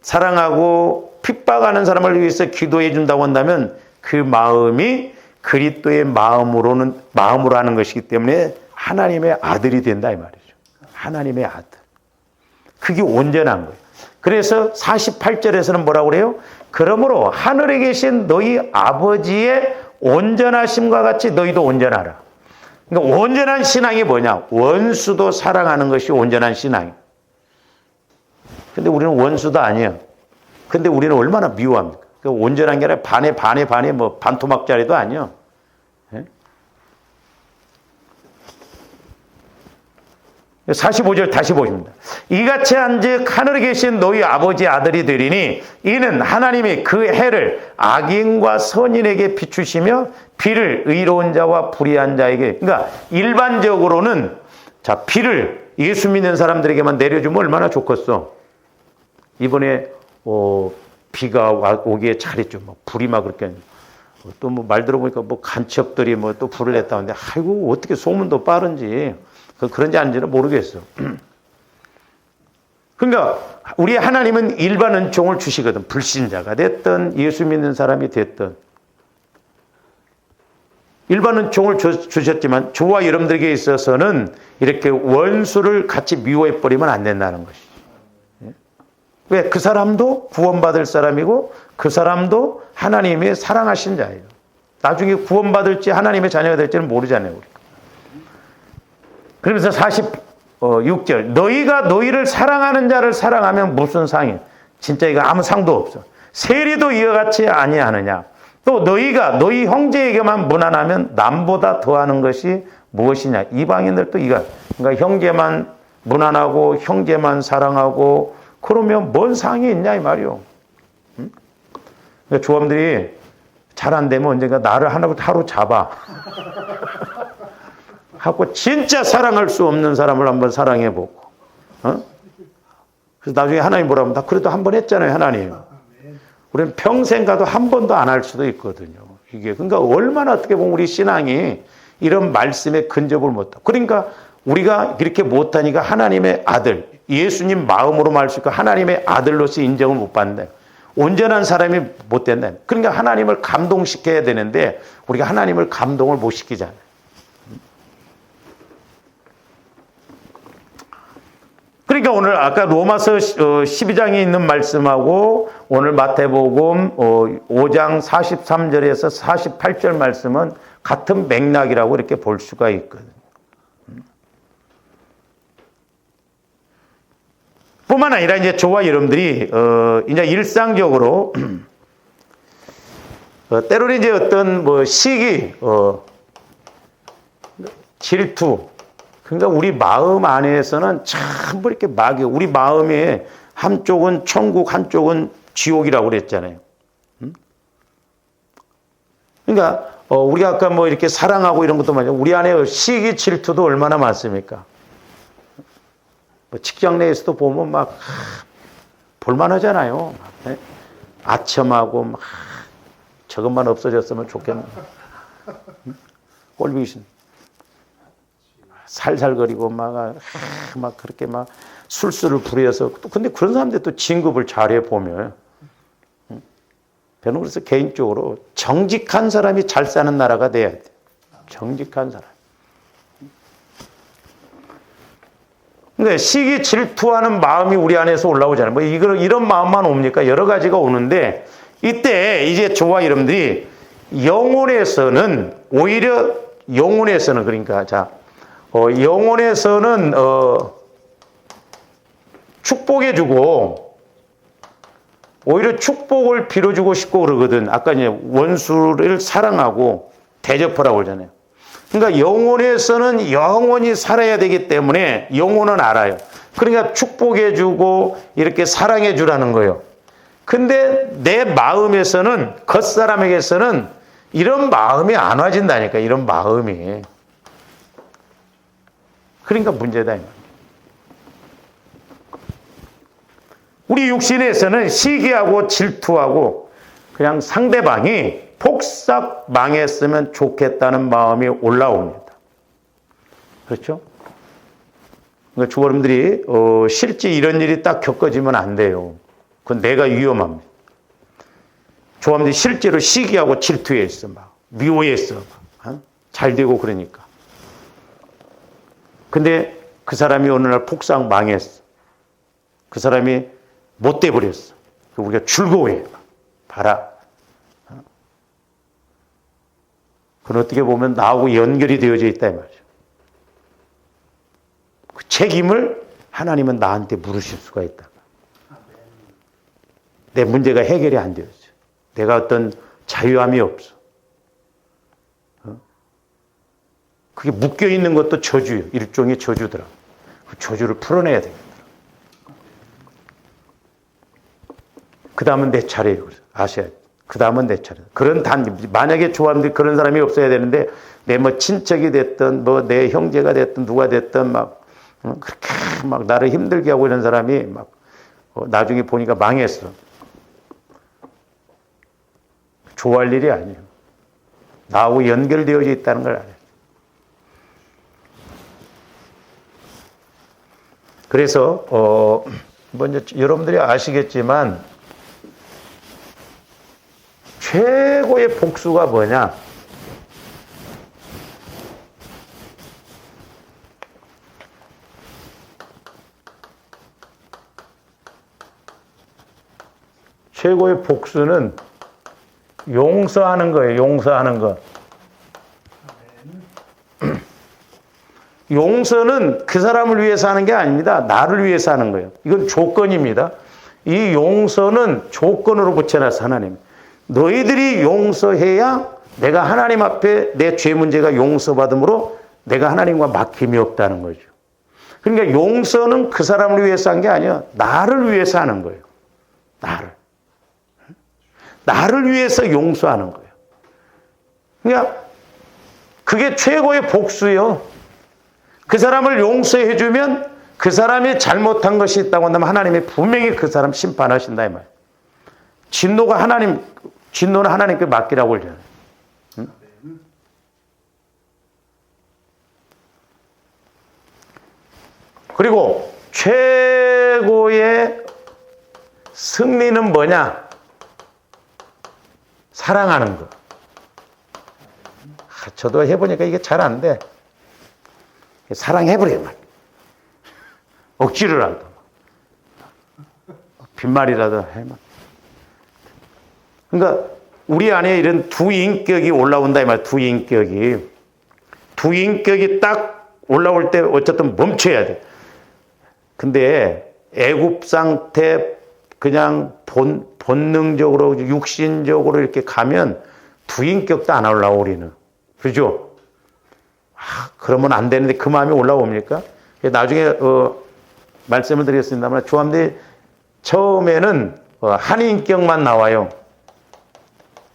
사랑하고 핍박하는 사람을 위해서 기도해 준다고 한다면 그 마음이 그리스도의 마음으로 하는 것이기 때문에 하나님의 아들이 된다 이 말이죠. 하나님의 아들. 그게 온전한 거예요. 그래서 48절에서는 뭐라고 그래요? 그러므로 하늘에 계신 너희 아버지의 온전하심과 같이 너희도 온전하라. 그러니까 온전한 신앙이 뭐냐? 원수도 사랑하는 것이 온전한 신앙이에요. 근데 우리는 원수도 아니에요. 근데 우리는 얼마나 미워합니까? 온전한 게 아니라 반에 뭐 반토막짜리도 아니에요. 45절 다시 보십니다. 이같이 한즉 하늘에 계신 너희 아버지 아들이 되리니 이는 하나님이 그 해를 악인과 선인에게 비추시며 비를 의로운 자와 불의한 자에게. 그러니까 일반적으로는 자 비를 예수 믿는 사람들에게만 내려주면 얼마나 좋겠어. 이번에 비가 오기에 잘했죠. 막 불이 막 그렇게 또 뭐 말 들어보니까 뭐 간첩들이 뭐 또 불을 냈다는데 아이고 어떻게 소문도 빠른지. 그런지 아닌지는 모르겠어. 그러니까 우리 하나님은 일반 은총을 주시거든. 불신자가 됐든 예수 믿는 사람이 됐든. 일반 은총을 주셨지만 저와 여러분들에게 있어서는 이렇게 원수를 같이 미워해버리면 안 된다는 것이죠. 왜? 그 사람도 구원받을 사람이고 그 사람도 하나님의 사랑하신 자예요. 나중에 구원받을지 하나님의 자녀가 될지는 모르잖아요. 우리가. 그러면서 46절 너희가 너희를 사랑하는 자를 사랑하면 무슨 상이? 진짜 이거 아무 상도 없어. 세리도 이와 같이 아니하느냐. 또 너희가 너희 형제에게만 무난하면 남보다 더하는 것이 무엇이냐. 이방인들도 이거 그러니까 형제만 무난하고 형제만 사랑하고 그러면 뭔 상이 있냐 이 말이요. 응? 그러니까 조함들이 잘 안 되면 언젠가 나를 하루 잡아. 하고 진짜 사랑할 수 없는 사람을 한번 사랑해보고 그래서 나중에 하나님 뭐라고 하면 나 그래도 한 번 했잖아요 하나님. 우리는 평생 가도 한 번도 안 할 수도 있거든요. 이게 그러니까 얼마나 어떻게 보면 우리 신앙이 이런 말씀에 근접을 못하고 그러니까 우리가 이렇게 못하니까 하나님의 아들 예수님 마음으로 말 수 있고 하나님의 아들로서 인정을 못 받는다. 온전한 사람이 못 된다. 그러니까 하나님을 감동시켜야 되는데 우리가 하나님을 감동을 못 시키잖아요. 그러니까 오늘 아까 로마서 12장에 있는 말씀하고 오늘 마태복음 5장 43절에서 48절 말씀은 같은 맥락이라고 이렇게 볼 수가 있거든요. 뿐만 아니라 이제 저와 여러분들이 이제 일상적으로 때로는 이제 어떤 뭐 시기, 질투, 그러니까 우리 마음 안에서는 참 이렇게 막이 우리 마음에 한쪽은 천국, 한쪽은 지옥이라고 그랬잖아요. 그러니까 우리가 아까 뭐 이렇게 사랑하고 이런 것도 말이죠. 우리 안에 시기, 질투도 얼마나 많습니까? 뭐 직장 내에서도 보면 막 볼만하잖아요. 네? 아첨하고 막 저것만 없어졌으면 좋겠네. 꼴보기 살살거리고 막 그렇게 막 술수를 부려서 근데 그런 사람들 또 진급을 잘해 보면 저는 그래서 개인적으로 정직한 사람이 잘 사는 나라가 돼야 돼. 정직한 사람. 근데 시기 질투하는 마음이 우리 안에서 올라오잖아요. 뭐 이런 마음만 옵니까? 여러 가지가 오는데 이때 이제 저와 여러분들이 영혼에서는 오히려 영혼에서는 그러니까 영혼에서는 축복해주고 오히려 축복을 빌어주고 싶고 그러거든. 아까 이제 원수를 사랑하고 대접하라고 그러잖아요. 그러니까 영혼에서는 영원히 살아야 되기 때문에 영혼은 알아요. 그러니까 축복해주고 이렇게 사랑해주라는 거예요. 근데 내 마음에서는 겉사람에게서는 이런 마음이 안 와진다니까. 이런 마음이. 그러니까 문제다. 이 말이에요. 우리 육신에서는 시기하고 질투하고 그냥 상대방이 폭삭 망했으면 좋겠다는 마음이 올라옵니다. 그렇죠? 그러니까 주어른들이 실제 이런 일이 딱 겪어지면 안 돼요. 그건 내가 위험합니다. 조합들이 실제로 시기하고 질투해 있어. 막 미워했어. 잘 되고 그러니까. 근데 그 사람이 어느 날 폭삭 망했어. 그 사람이 못 돼버렸어. 우리가 즐거워해. 봐라. 그건 어떻게 보면 나하고 연결이 되어져 있다 이 말이죠. 그 책임을 하나님은 나한테 물으실 수가 있다. 내 문제가 해결이 안 되었죠. 내가 어떤 자유함이 없어. 그게 묶여있는 것도 저주예요. 일종의 저주더라. 그 저주를 풀어내야 되겠더라. 그 다음은 내 차례예요. 아셔야 돼. 그 다음은 내 차례. 만약에 좋아하는데 그런 사람이 없어야 되는데, 내 뭐 친척이 됐든, 뭐 내 형제가 됐든, 누가 됐든, 그렇게 막 나를 힘들게 하고 이런 사람이 나중에 보니까 망했어. 좋아할 일이 아니에요. 나하고 연결되어져 있다는 걸 알아요. 그래서, 먼저 여러분들이 아시겠지만, 최고의 복수가 뭐냐? 최고의 복수는 용서하는 거예요. 용서하는 거. 용서는 그 사람을 위해서 하는 게 아닙니다. 나를 위해서 하는 거예요. 이건 조건입니다. 이 용서는 조건으로 붙여놨어, 하나님. 너희들이 용서해야 내가 하나님 앞에 내 죄 문제가 용서받음으로 내가 하나님과 막힘이 없다는 거죠. 그러니까 용서는 그 사람을 위해서 한 게 아니야. 나를 위해서 하는 거예요. 나를 위해서 용서하는 거예요. 그러니까 그게 최고의 복수예요. 그 사람을 용서해주면 그 사람이 잘못한 것이 있다고 한다면 하나님이 분명히 그 사람 심판하신다 이 말이에요. 진노는 하나님께 맡기라고 그러잖아요. 응? 그리고 최고의 승리는 뭐냐? 사랑하는 거. 저도 해보니까 이게 잘 안 돼. 사랑해버려요. 억지로라도. 빈말이라도 해만. 그러니까 우리 안에 이런 두 인격이 올라온다 이 말. 두 인격이 딱 올라올 때 어쨌든 멈춰야 돼. 근데 애굽 상태 그냥 본능적으로 육신적으로 이렇게 가면 두 인격도 안 올라오고 우리는. 그죠? 그러면 안 되는데 그 마음이 올라옵니까? 나중에 말씀을 드리겠습니다만 조함들이 처음에는 한 인격만 나와요.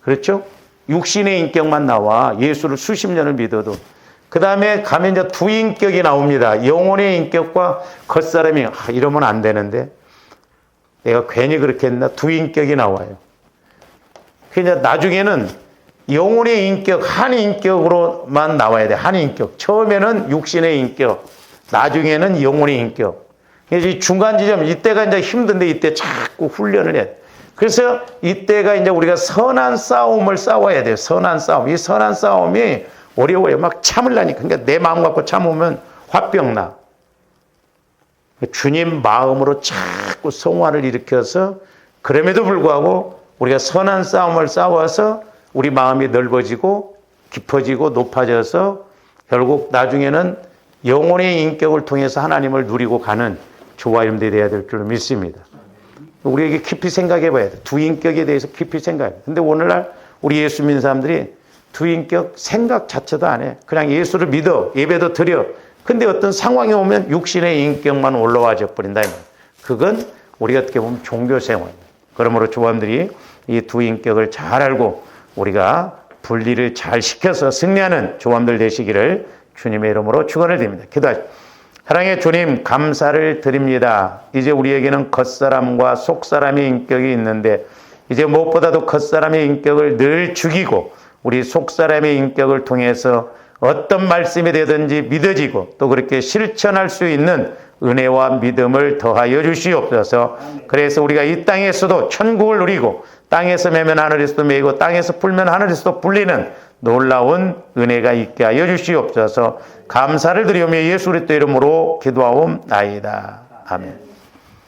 그렇죠? 육신의 인격만 나와. 예수를 수십 년을 믿어도. 그 다음에 가면 이제 두 인격이 나옵니다. 영혼의 인격과 겉사람이, 이러면 안 되는데. 내가 괜히 그렇게 했나? 두 인격이 나와요. 그냥 나중에는 영혼의 인격, 한 인격으로만 나와야 돼. 한 인격. 처음에는 육신의 인격, 나중에는 영혼의 인격. 그래서 이 중간 지점, 이때가 이제 힘든데 이때 자꾸 훈련을 해야 돼. 그래서 이때가 이제 우리가 선한 싸움을 싸워야 돼요. 선한 싸움. 이 선한 싸움이 어려워요. 막 참으려니까. 그러니까 내 마음 갖고 참으면 화병 나. 주님 마음으로 자꾸 성화를 일으켜서 그럼에도 불구하고 우리가 선한 싸움을 싸워서 우리 마음이 넓어지고 깊어지고 높아져서 결국 나중에는 영혼의 인격을 통해서 하나님을 누리고 가는 저와 여러분들이 되어야 될 줄로 믿습니다. 우리에게 깊이 생각해 봐야 돼. 두 인격에 대해서 깊이 생각해. 근데 오늘날 우리 예수 믿는 사람들이 두 인격 생각 자체도 안 해. 그냥 예수를 믿어. 예배도 드려. 근데 어떤 상황이 오면 육신의 인격만 올라와져 버린다. 그건 우리가 어떻게 보면 종교 생활입니다. 그러므로 조원들이 이 두 인격을 잘 알고 우리가 분리를 잘 시켜서 승리하는 조원들 되시기를 주님의 이름으로 축원을 드립니다. 기도하십시오. 사랑의 주님, 감사를 드립니다. 이제 우리에게는 겉사람과 속사람의 인격이 있는데 이제 무엇보다도 겉사람의 인격을 늘 죽이고 우리 속사람의 인격을 통해서 어떤 말씀이 되든지 믿어지고 또 그렇게 실천할 수 있는 은혜와 믿음을 더하여 주시옵소서. 그래서 우리가 이 땅에서도 천국을 누리고 땅에서 매면 하늘에서도 매이고 땅에서 풀면 하늘에서도 풀리는 놀라운 은혜가 있게 하여 주시옵소서. 감사를 드리오며 예수 그리스도 이름으로 기도하옵나이다. 아멘.